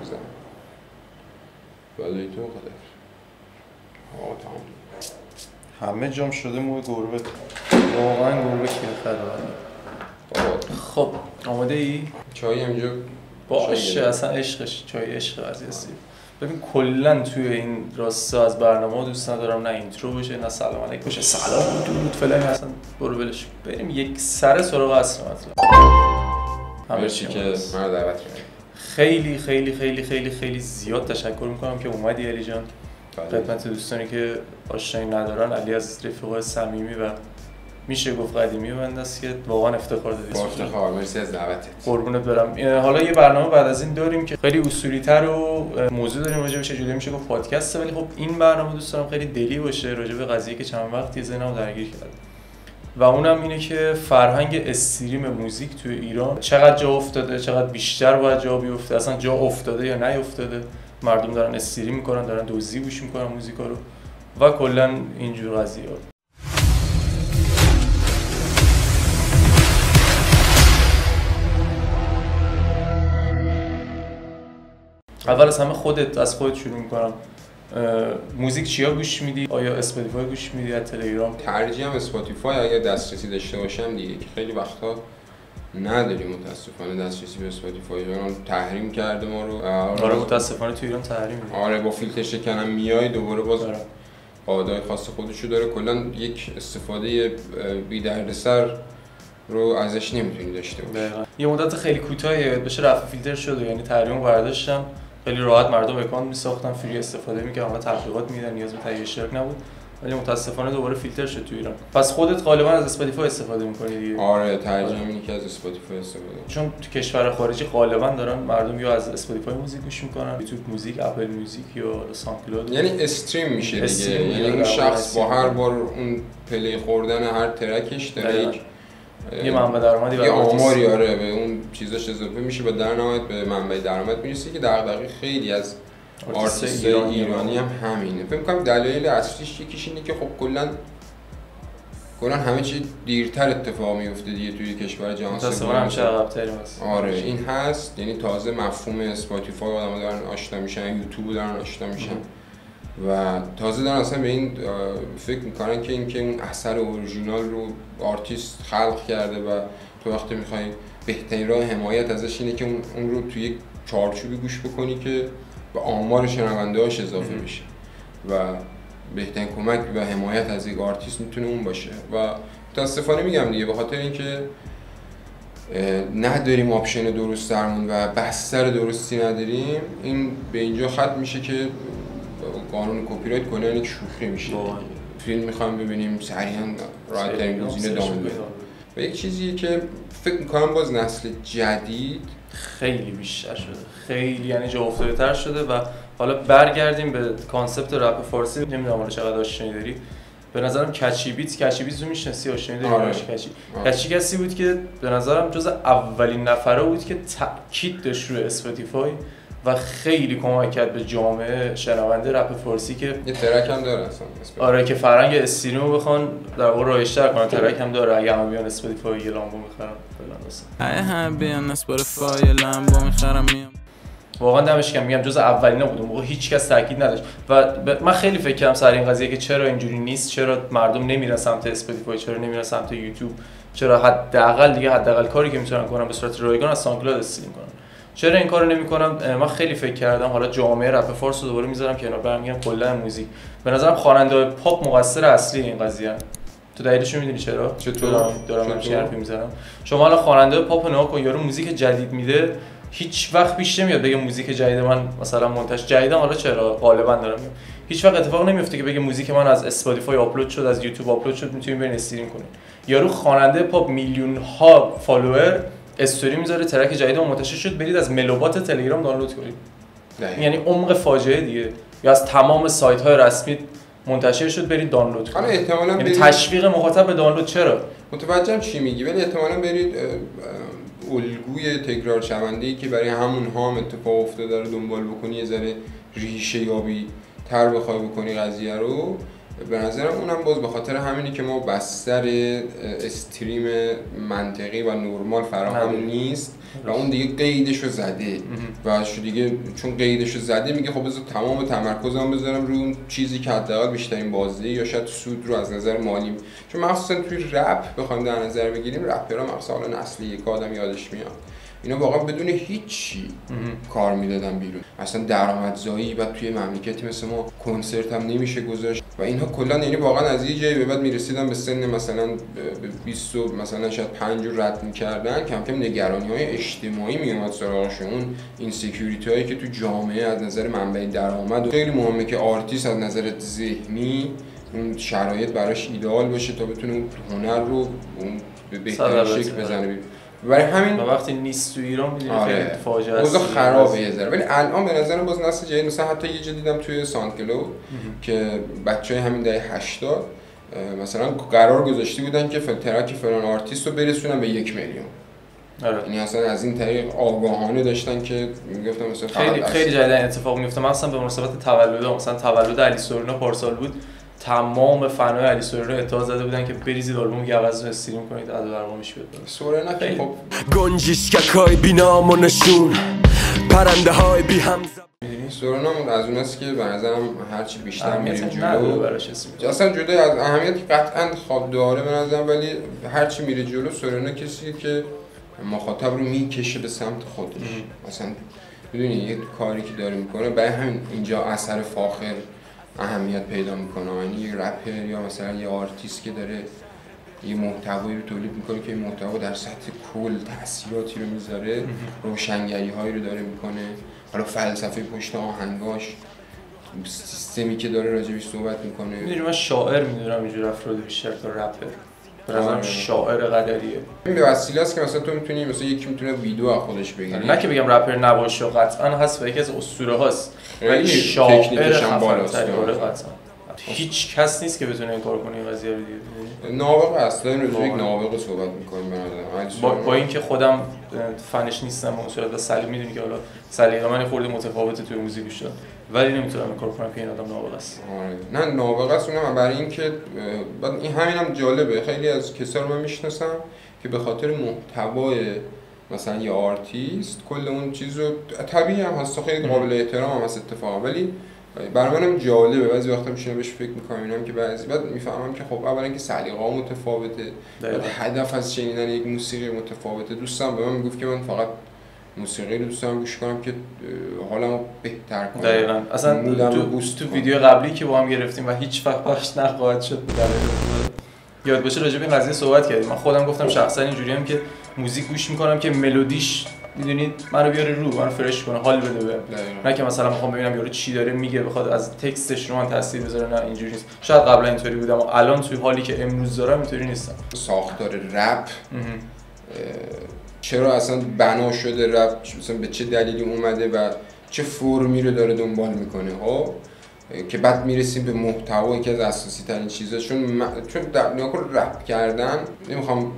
میزنم. ولی تو قدر تمام همه جام شده موی گربه. واقعا گربه کیه خدا. خب آماده ای؟ چای اینجا باشه اصلا عشقش چای عشق عزیزی. ببین کلا توی این راستا از برنامه دوست ندارم نه اینترو باشه نه سلام علیک باشه سلام درود فلان اصلا برو ولش بریم یک سر سراغ اصل مطلب. مرسی که منو دعوت کردی. خیلی خیلی خیلی خیلی خیلی زیاد تشکر میکنم که اومدی علی جان. خدمت دوستانی که آشنایی ندارن علی از رفیقای صمیمی و میشه گفت قدیمی بنده است که واقعا افتخار دادید. افتخار مرسی از دعوتت. قربونت برم. حالا یه برنامه بعد از این داریم که خیلی اصولی‌تر و موضوع داریم راجع به چجوری میشه گفت پادکسته، ولی خب این برنامه دوست دارم خیلی دلی باشه راجع به قضیه که چند وقتی ذهنمو درگیر کرد و اونم اینه که فرهنگ استریم موزیک توی ایران چقدر جا افتاده، چقدر بیشتر باید جا بیفته، اصلا جا افتاده یا نیافتاده، مردم دارن استریم میکنن، دارن دزدی گوش میکنن موزیکا رو و کلا اینجور قضیه‌ها. اول از همه از خودت شروع میکنم. موزیک چیا گوش میدی؟ آیا اسپاتیفای گوش میدی یا تلگرام؟ ترجیحاً اسپاتیفای اگه دسترسی داشته باشم دیگه که خیلی وقتا نداریم متاسفانه دسترسی به اسپاتیفای. ایران تحریم کرده ما رو. آره متاسفانه تو ایران تحریم میده. آره با فیلتر شکنم میای دوباره باز قاعده‌های خاص خودشو داره. کلا یک استفاده بی دردسر رو ازش نمیتونی داشته باشی. یه مدت خیلی کوتاهی بشه رفع فیلتر شده، یعنی تحریم برداشتم خیلی راحت مردم اکانت میساختن فری استفاده میکردن و تبلیغات میدن نیاز به تهیه اشتراک نبود، ولی متاسفانه دوباره فیلتر شد تو ایران. پس خودت غالبا از اسپاتیفای استفاده میکنی دیگه؟ آره ترجیحاً اینه که از اسپاتیفای استفاده کنم، چون تو کشور خارجی غالبا دارن مردم یا از اسپاتیفای موزیک گوش میکنن، یوتیوب موزیک، اپل موزیک یا ساندکلاود، یعنی استریم میشه دیگه. یعنی اون شخص با هر بار اون پلی خوردن هر ترکش داره یه منبع درآمدی یه آماری آره به اون چیزاش اضافه میشه و در نهایت به منبع درآمد میرسه که دغدغه خیلی از آرتیست ایرانی هم همینه. فکر می‌کنم دلایل اصلیش یکیش اینه که خب کلا همه چی دیرتر اتفاق میفته دیگه توی کشور جهان سوم همیشه عقب‌تریم هست. آره این هست، یعنی تازه مفهوم اسپاتیفای آدم‌ها دارن آشنا میشن، یوتیوب دارن آشنا میشن و تازه دارن اصلا به این فکر میکنن که اینکه اون اثر اورجینال رو آرتیست خلق کرده و تو وقتی میخوای بهترین راه حمایت ازش اینه که اون رو توی یک چارچوبی گوش بکنی که به آمار شنونده‌هاش اضافه بشه و بهترین کمک و حمایت از یک آرتیست میتونه اون باشه. و متاسفانه میگم دیگه به خاطر اینکه نداریم آپشن درست درمون و بستر درستی نداریم، این به اینجا ختم میشه که قانون کپی رایت کلا یک شوخی میشه. فیلم میخوام ببینیم سریعا راحت ترین گزینه دانلود و یک چیزیه که فکر میکنم باز نسل جدید خیلی بیشتر شده، خیلی یعنی جا افتاده تر شده. و حالا برگردیم به کانسپت رپ فارسی. نمیدونم حالا چقدر آشنایی داری، به نظرم کچی بیت رو میشناسی؟ آشنایی داری؟ آره. کچی کسی بود که به نظرم جز اولین نفره بود که تاکید داشت روی اسپاتیفای و خیلی کمک کرد به جامعه شنونده رپ فارسی که یه ترک هم داره اصلا. آره که فرهنگ استریمو بخوان در واقع رایج‌تر کنن. ترک هم داره، اگه همه بیان اسپاتیفای یه لامبو می‌خرن فلان اگه همه بیان اسپاتیفای یه لامبو می‌خرم میام. واقعا دمش گرم، میگم جز اولینا بود. اون موقع هیچ کس تاکید نداشت و من خیلی فکر کردم سر این قضیه که چرا اینجوری نیست، چرا مردم نمیرن سمت اسپاتیفای، چرا نمیرن سمت یوتیوب، چرا حداقل کاری که میتونن کنن به صورت رایگان از ساندکلاود استریم کنن، چرا این کارو نمی‌کنم؟ من خیلی فکر کردم. حالا جامعه رپ فارس رو دوباره میذارم کنار، برمیگم کلا موزیک. به نظرم خواننده‌های پاپ مقصر اصلی این قضیه ان. تو دلیلش میدونی چرا؟ دارم من حرفی میزنم. شما حالا خواننده پاپ نگاه کن، یارو موزیک جدید میده، هیچ وقت پیش نمیاد بگه موزیک جدید من مثلا منتشر جدیدم. حالا چرا غالبا دارم میگم هیچ وقت اتفاق نمیفته که بگه موزیک من از اسپاتیفای آپلود شد، از یوتیوب آپلود شد، میتونین برین استریم کنین. یارو خواننده پاپ میلیون ها فالوور استوری میذاره ترک جدید منتشر شد، برید از ملوبات تلگرام دانلود کنید. یعنی عمق فاجعه دیگه. یا از تمام سایت های رسمی منتشر شد برید دانلود کنید. احتمالاً یعنی تشویق مخاطب به دانلود. چرا؟ متوجهم چی میگی، ولی احتمالاً برید الگوی تکرار شونده‌ای که برای همون هم اتفاق افتاده رو دنبال بکنی، یه ذره ریشه یابی تر بخوای بکنی قضیه رو. به نظرم اونم باز به خاطر همینی که ما بستر استریم منطقی و نرمال فراهم نیست و اون دیگه قیدشو زده و دیگه چون قیدشو زده میگه خب بذار تمام تمرکزم بذارم روی اون چیزی که حداقل بیشترین بازدهی یا شاید سود رو از نظر مالی، چون مخصوصا توی رپ بخوایم در نظر بگیریم، رپرها مخصوصا نسل یک آدم یادش میاد اینا واقعا بدون هیچی کار میدادن بیرون، اصلا درآمدزایی و توی مملکتی مثل ما کنسرت هم نمیشه گذاشت و اینها کلا یعنی واقعا از یه جایی به بعد میرسیدن به سن مثلا 20 مثلا شاید 5 رو رد میکردن، کم کم نگرانی‌های اجتماعی میومد سراغشون، اون اینسکیوریتی هایی که تو جامعه از نظر منبع درآمد خیلی مهمه که آرتیست از نظر ذهنی اون شرایط براش ایدئال باشه تا بتونه اون هنر رو اون به بهترین شکل بزنه. برای همین وقتی نیست تو ایران می‌دونی خیلی فاجعه است. اوضاع خرابه یه ذره، ولی الان به نظرم باز نسل جدید مثلا حتی یه جا دیدم توی ساندکلود که بچهای همین دهه 80 مثلا قرار گذاشته بودن که ترک فلان آرتیست رو برسونن به 1 میلیون. یعنی اصلا از این طریق آگاهانه داشتن که میگفتن مثلا خیلی جدیدن اتفاق میفته، مثلا به مناسبت تولد، مثلا تولد علی سورینا پارسال بود، تمام فنای علی سورینا اتحاد زده بودن که بریزید آلبوم گوز رو استریم کنید عدد برنامه‌اش بیاد. سورینا که خب گنجشک‌های بی‌نام و نشون، پرنده‌های بی هم سورینا از اوناست که به نظرم هرچی بیشتر میریم جلو براش اسم اصلا جدا از اهمیت قطعاً خواب داره به نظرم، ولی هرچی میره جلو سورینا کسیه که مخاطب رو میکشه به سمت خودش. مثلا میدونی یه کاری که داره میکنه برای همین اینجا اثر فاخر اهمیت پیدا میکنه، یعنی یه رپر یا مثلا یه آرتیست که داره یه محتوایی رو تولید میکنه که این محتوا در سطح کل تاثیراتی رو میذاره، روشنگری هایی رو داره میکنه، حالا فلسفه پشت آهنگاش، سیستمی که داره راجبش صحبت میکنه. میدونی من شاعر میدونم اینجور افراد بیشتر تا رپر، به نظرم شاعر قدریه. این به وسیله است که مثلا تو میتونی مثلا یکی میتونه ویدیو از خودش بگیره، نه که بگم رپر نباشه، قطعا هست و یکی از اسطوره هاست، ولی شاعر خفن‌تری قطعا هیچ کس نیست که بتونه این کار کنه این قضیه رو دیگه. نابغه اصلا این روز یک نابغه صحبت می‌کنیم به نظر با اینکه خودم فنش نیستم اون صورت و سلیمی میدونی که حالا سلیقه من خورده متفاوته توی موزیک گوش دادن، ولی نمیتونم این کار کنم که این آدم نابغه است. نه نابغه است، اونم برای اینکه این همینم جالبه، خیلی از کسا رو من میشناسم که به خاطر محتوای مثلا یه آرتیست کل اون چیزو طبیعی هم هست، خیلی قابل احترام هم هست اتفاقا، ولی برای منم جالبه بعضی وقتا میشینم بهش فکر میکنم اینم که بعد میفهمم که خب اولا که سلیقه‌ها متفاوته، هدف از شنیدن یک موسیقی متفاوته. دوستم به من میگفت که من فقط موسیقی رو دوست دارم گوش کنم که حالمو بهتر کنم. دقیقاً اصلا تو ویدیو قبلی که با هم گرفتیم و هیچ وقت پخش نخواهد شد یاد باشه راجع به این قضیه صحبت کردیم. من خودم گفتم شخصا اینجوریم که موزیک گوش میکنم که ملودیش میدونید منو بیاره رو، منو فرش کنه، حال بده بهم، نه که مثلا میخوام ببینم یارو چی داره میگه بخواد از تکستش رو من تاثیر بذاره. نه اینجوری نیست. شاید قبلا اینطوری بودم و الان توی حالی که امروز دارم اینطوری نیستم. ساختار رپ چرا اصلا بنا شده، رپ مثلا به چه دلیلی اومده و چه فرمی رو داره دنبال میکنه ها، که بعد میرسیم به محتوا که از اساسی ترین چیزا، چون در رپ کردن نمیخوام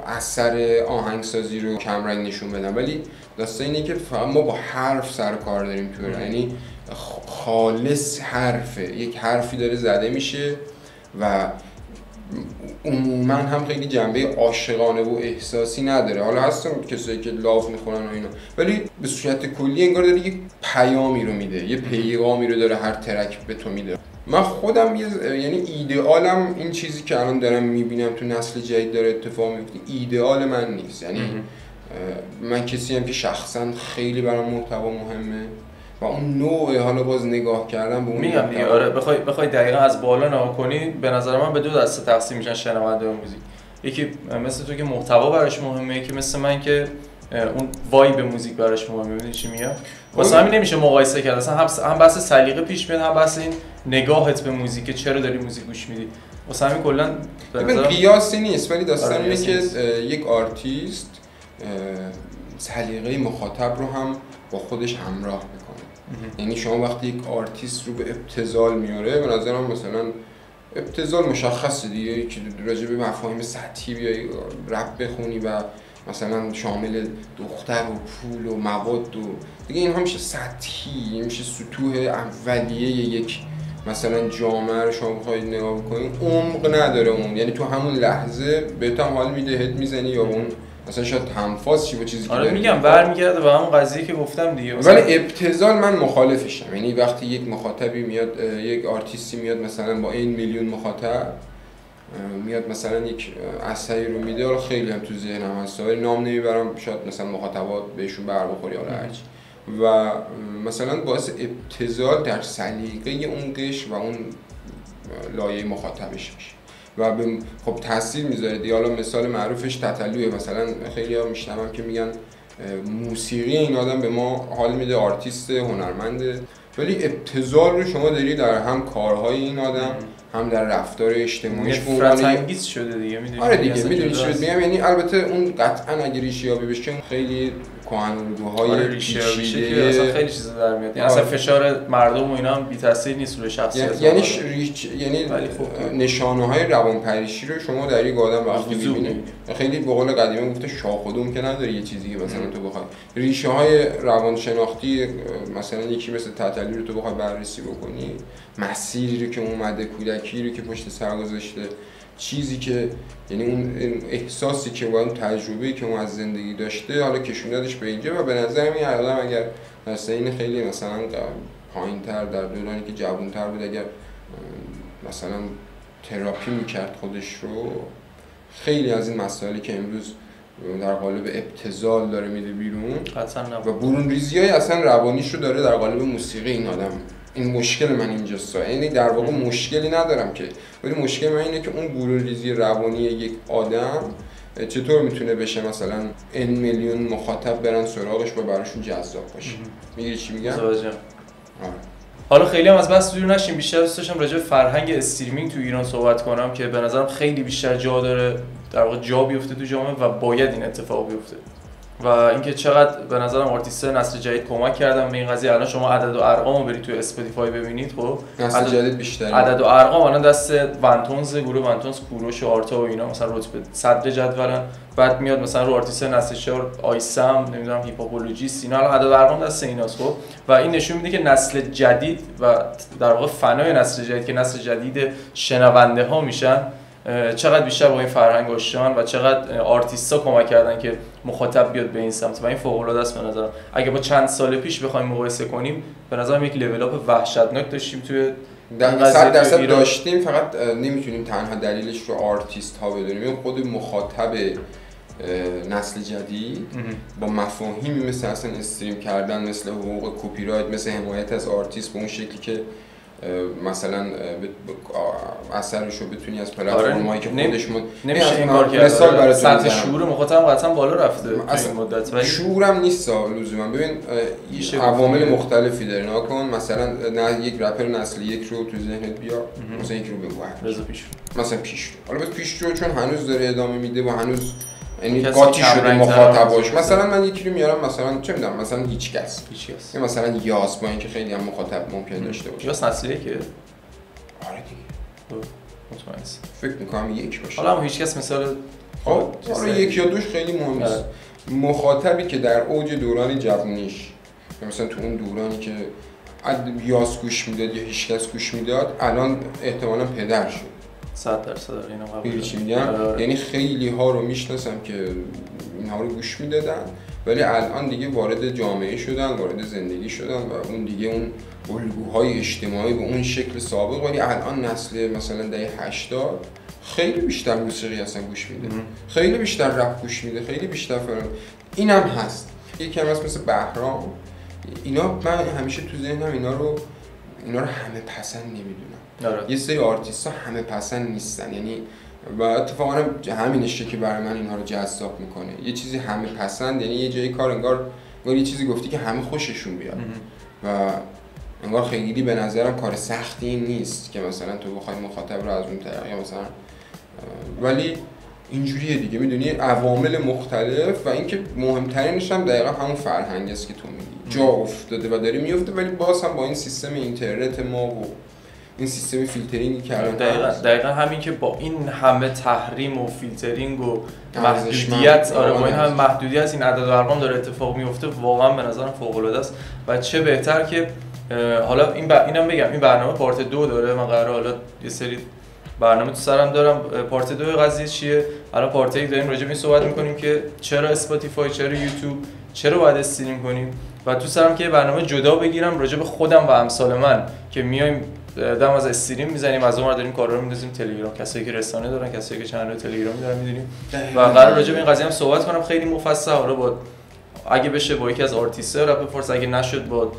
اثر آهنگسازی رو کمرنگ نشون بدم، ولی داستان اینه که فقط ما با حرف سر کار داریم تو، یعنی خالص حرفه، یک حرفی داره زده میشه و عموما هم خیلی جنبه عاشقانه و احساسی نداره. حالا هستن کسایی که لاف میخورن و اینا، ولی به صورت کلی انگار داره یک پیامی رو میده، یه پیغامی رو داره هر ترک به تو میده. من خودم یعنی ایدئالم این چیزی که الان دارم میبینم تو نسل جدید داره اتفاق میفته، ایدئال من نیست. یعنی من کسی هم که شخصا خیلی برام محتوا مهمه و اون نوع حالا باز نگاه کردم به اون میگم دیگه. آره بخوای دقیقاً از بالا نگاه کنی به نظر من به دو دسته تقسیم میشن شنونده موزیک. یکی مثل تو که محتوا براش مهمه، یکی مثل من که اون وایب موزیک براش مهمه. میدونی چی میگم؟ واسه همین نمیشه مقایسه کرد. اصلا هم بحث سلیقه پیش میاد، هم بحث این نگاهت به موزیک، چرا داری موزیک گوش میدی. واسه همین کلا به نظر قیاسی نیست، ولی داستان اینه که یک آرتیست سلیقه مخاطب رو هم با خودش همراه میکنه. یعنی شما وقتی یک آرتیست رو به ابتذال میاره، به نظرم مثلا ابتذال مشخصه دیگه، که راجع به مفاهیم سطحی بیای رپ بخونی و مثلا شامل دختر و پول و مواد و دیگه اینها میشه سطحی، میشه سطوح اولیه یک مثلا جامعه رو شما بخواید نگاه کنید عمق نداره اون، یعنی تو همون لحظه بهت هم حال میده هت میزنی یا اون مثلا شاید تنفاس چی با چیزی که آره میگم برمیگرده به همون قضیه که گفتم دیگه. ولی ابتذال من مخالفشم، یعنی وقتی یک مخاطبی میاد، یک آرتیستی میاد مثلا با این میلیون مخاطب میاد مثلا یک اثری رو میده، حالا خیلی هم تو ذهنم هست ولی نام نمیبرم، شاید مثلا مخاطبات بهشون بر بخوره یا هرچی، و مثلا باعث ابتذال در سلیقه اون قش و اون لایه مخاطبش میشه و خب تاثیر میذاره دیگه. حالا مثال معروفش تتلوه، مثلا خیلی‌ها میشنوم که میگن موسیقی این آدم به ما حال میده، آرتیست هنرمنده، ولی ابتذال رو شما داری در هم کارهای این آدم هم در رفتار اجتماعیش نفرت انگیز شده دیگه. میدونی آره دیگه میدونی چی میگم، یعنی البته اون قطعا اگه ریشه‌یابی بشه خیلی کهن‌الگوهای ریشه‌یابی که اصلا خیلی چیزا در میاد، یعنی اصلا فشار مردم و اینا هم بی‌تاثیر نیست روی شخصیت، یعنی نشانه‌های روانپریشی رو شما در یک آدم وقتی می‌بینید خیلی به قول قدیمی گفته شاخ و دم که نداره یه چیزی که مثلا تو بخوای ریشه‌های روانشناختی مثلا یکی مثل تتلو رو تو بخوای بررسی بکنی، مسیری رو که اومده، کودکی رو که پشت سر گذاشته، چیزی که یعنی اون احساسی که با اون تجربه‌ای که اون از زندگی داشته حالا کشوندادش به اینجا، و به نظر من آدم اگر در سن خیلی مثلا پایین‌تر در دورانی که جوان‌تر بود اگر مثلا تراپی می‌کرد خودش رو، خیلی از این مسائلی که امروز در قالب ابتذال داره میده بیرون و برون ریزی‌های اصلا روانیش رو داره در قالب موسیقی این آدم. این مشکل من اینجاست، یعنی در واقع مشکلی ندارم که، ولی مشکل من اینه که اون برون ریزی روانی یک آدم چطور میتونه بشه مثلا این میلیون مخاطب برن سراغش و براشون جذاب باشه. میگی چی میگم؟ حالا خیلی هم از بحث دور نشیم، بیشتر دوست داشتم راجع به فرهنگ استریمینگ تو ایران صحبت کنم که به نظرم خیلی بیشتر جا داره در واقع جا بیفته تو جامعه و باید این اتفاق بیفته، و اینکه چقدر به نظرم آرتیست‌های نسل جدید کمک کردن به این قضیه. الان شما عدد و ارقامو برید تو اسپاتیفای ببینید، خب نسل جدید بیشتره، عدد و ارقام الان دست ونتونز، گروه ونتونز، کوروش و آرتا و اینا مثلا رتبه صدر جدولن، بعد میاد مثلا رو آرتیست‌های نسل 4 آیسم، نمیدونم هیپاپولوژیست، اینا الان عدد و ارقام دست ایناست. خب و این نشون میده که نسل جدید و در واقع فنای نسل جدید که نسل جدید شنونده ها میشن چقدر بیشتر با این فرهنگ آشنان و چقدر آرتیستا کمک کردن که مخاطب بیاد به این سمت، و این فوق العاده است به نظرم. اگه با چند سال پیش بخوایم مقایسه کنیم به نظرم یک لول اپ وحشتناک داشتیم توی 100% داشتیم، فقط نمیتونیم تنها دلیلش رو آرتیست ها بدونیم. خود مخاطب نسل جدید با مفاهیمی مثل اصلا استریم کردن، مثل حقوق کپی رایت، مثل حمایت از آرتیست به اون شکلی که مثلا اثرش رو بتونی از پلتفرم‌هایی که خودش نمیشه این کار کرد. مثال برای سطح شعور مخاطب قطعا بالا رفته این مدت، ولی شعورم نیست لزوما. ببین عوامل مختلفی داره، ناکن مثلا یک رپر نسل یک رو تو ذهنت بیار، مثلا یک رو بگو رضا پیشرو، مثلا پیشرو، حالا بس پیشرو چون هنوز داره ادامه میده و هنوز یعنی قاطی شده مخاطباش، مثلا من یکی رو میارم مثلا چه میدونم مثلا هیچ کس یا مثلا یاس، با اینکه خیلی هم مخاطب ممکن داشته باشه. یاس نسلیه که آره دیگه مطمئنم فکر میکنم یک باشه. حالا هم هیچ کس مثال خب آره یک یا دوش خیلی مهم نیست. مخاطبی که در اوج دوران جوونیش مثلا تو اون دورانی که یاس گوش میداد یا هیچ کس گوش میداد، الان احتمالاً پدر شد. 100% اینو قبول چی میگم؟ یعنی خیلی ها رو میشناسم که اینها رو گوش میدادن ولی الان دیگه وارد جامعه شدن، وارد زندگی شدن و اون دیگه اون الگوهای اجتماعی به اون شکل سابق، ولی الان نسل مثلا دهه 80 خیلی بیشتر موسیقی اصلا گوش میده، خیلی بیشتر رپ گوش میده، خیلی بیشتر فرام. اینم هست. یکی هم هست مثل بهرام، اینا من همیشه تو ذهنم اینا رو همه پسند نمیدونم. یه سری آرتیست‌ها همه پسند نیستن، یعنی و اتفاقا همینشه که برای من اینها رو جذاب میکنه. یه چیزی همه پسند یعنی یه جای کار انگار یه چیزی گفتی که همه خوششون بیاد و انگار خیلی به نظرم کار سختی نیست که مثلا تو بخوای مخاطب رو از اون طریق مثلا، ولی اینجوریه دیگه، میدونی عوامل مختلف و اینکه مهمترینش هم دقیقاً همون فرهنگ است که تو میگی جا افتاده و داره میفته، ولی باز هم با این سیستم اینترنت ما و این سیستم فیلترینگی که الان دقیقاً همین که با این همه تحریم و فیلترینگ و محدودیت، آره با این همه محدودیت این عدد و ارقام داره اتفاق میفته، واقعا به نظرم فوق العاده است. و چه بهتر که حالا اینم بگم این برنامه پارت 2 داره. من قراره حالا یه سری برنامه تو سرم دارم. پارت 2 قضیه چیه؟ الان پارت 1 داریم راجع به این صحبت می‌کنیم که چرا اسپاتیفای، چرا یوتیوب، چرا باید استریم کنیم و تو سرم که برنامه جدا بگیرم راجع به خودم و امثال من که میایم دم از استریم میزنیم، از اونور داریم کارا رو میندازیم تلگرام، کسایی که رسانه دارن، کسایی که چنل تلگرامی دارن میدونیم و قرار راجع به این قضیه هم صحبت کنم خیلی مفصل. حالا با اگه بشه با یکی از آرتیست‌ها رپ فورس، اگه نشد با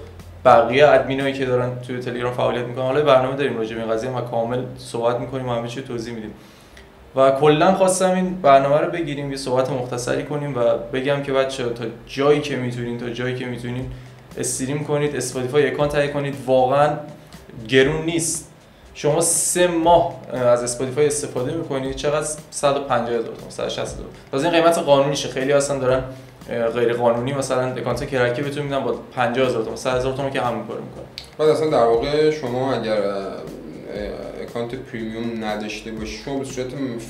بقیه ادمینایی که دارن توی تلگرام فعالیت میکنن. حالا برنامه داریم راجع به این قضیه و کامل صحبت میکنیم و همه چی توضیح میدیم و کلا خواستم این برنامه رو بگیریم یه صحبت مختصری کنیم و بگم که بچه‌ها تا جایی که میتونین استریم کنید، اسپاتیفای اکانت تهیه کنید. واقعا گرون نیست. شما 3 ماه از اسپاتیفای استفاده میکنید چقدر؟ 150,000 تومان، 160,000. تازه این قیمت قانونیشه. خیلی هستن دارن غیر قانونی مثلا اکانت کرکی بهتون میدن با 50,000 تومان، 100,000 تومان که همون کارو میکنه. بعد اصلا در واقع شما اگر اکانت پریمیوم نداشته باشی شما به صورت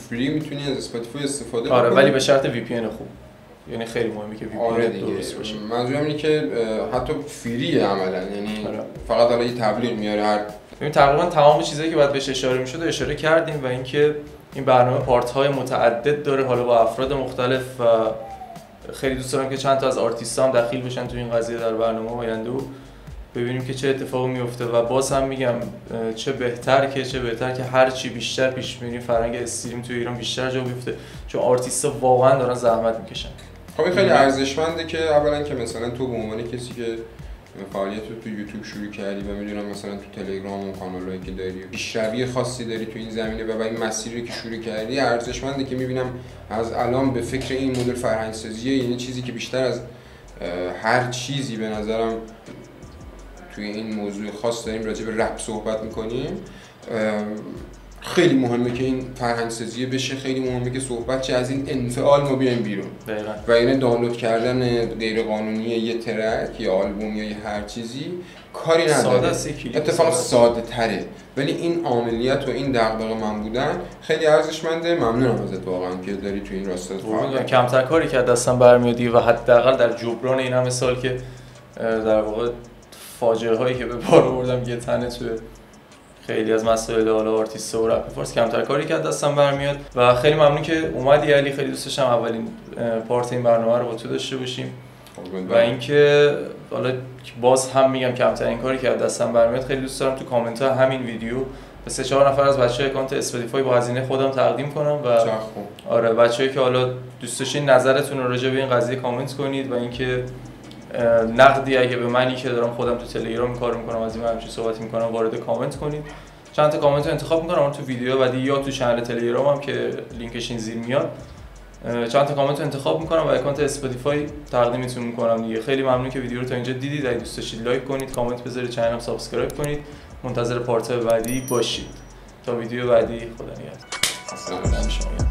فری میتونی از اسپاتیفای استفاده کنی. آره ولی به شرط وی پی ان خوب. یعنی خیلی مهمه که وی پی ان درست باشه. منظورم اینه که حتی فریه عملاً، یعنی فقط حالا یه تبلیغ میاره هر ببین تقریبا تمام چیزایی که باید بهش اشاره میشد اشاره کردیم و اینکه این برنامه پارت های متعدد داره، حالا با افراد مختلف و خیلی دوست دارم که چند تا از آرتیست‌ها هم دخیل بشن تو این قضیه در برنامه آینده و ببینیم که چه اتفاقی میفته. و باز هم میگم چه بهتر که هر چی بیشتر پیش میریم فرهنگ استریم تو ایران بیشتر جا بیفته، چون آرتیست‌ها واقعا دارن زحمت میکشن. خب این خیلی ارزشمنده که اولا که مثلا تو به عنوان کسی که فعالیت رو تو یوتیوب شروع کردی و میدونم مثلا تو تلگرام و کانالایی که داری پیشروی خاصی داری تو این زمینه و این مسیری که شروع کردی ارزشمنده که میبینم از الان به فکر این مدل فرهنگ سازیه. یعنی چیزی که بیشتر از هر چیزی به نظرم توی این موضوع خاص داریم راجع به رپ صحبت میکنیم، خیلی مهمه که این فرهنگ سازی بشه. خیلی مهمه که صحبت چه از این انفعال ما بیایم بیرون و این دانلود کردن غیر قانونی یه ترک یا آلبوم یا هر چیزی کاری نداره، اتفاقا ساده تره، ولی این عملیات و این دغدغه من بودن خیلی ارزشمنده. ممنونم ازت واقعا که داری تو این راستا فعالیت. کمتر کاری که دستم برمیادی و حداقل در جبران این همه سال که در واقع فاجعه هایی که به بار آوردم یه تنه تو خیلی از مسائل حالا آرتیست و رپ فورس کمتر کاری که دستم برمیاد و خیلی ممنون که اومدی علی. خیلی دوست داشتم اولین پارت این برنامه رو با تو داشته باشیم و اینکه حالا باز هم میگم کمترین کاری که دستم برمیاد. خیلی دوست دارم تو کامنت ها همین ویدیو به 3-4 نفر از بچه‌های اکانت اسپاتیفای با هزینه خودم تقدیم کنم و آره بچه‌ای که حالا دوست داشتین نظرتون رو راجع به این قضیه کامنت کنید و اینکه نقدی اگه به منی که دارم خودم تو تلگرام کار میکنم از این همچین صحبتی میکنم وارد کامنت کنید. چند تا کامنت رو انتخاب میکنم اون تو ویدیو بعدی یا تو چنل تلگرامم که لینکش این زیر میاد. چند تا کامنت رو انتخاب میکنم و اکانت اسپاتیفای تقدیمتون میکنم دیگه. خیلی ممنون که ویدیو رو تا اینجا دیدید. اگه دوست داشتید لایک کنید، کامنت بذارید، چنلم سابسکرایب کنید. منتظر پارت بعدی باشید. تا ویدیو بعدی خدا نگهدار.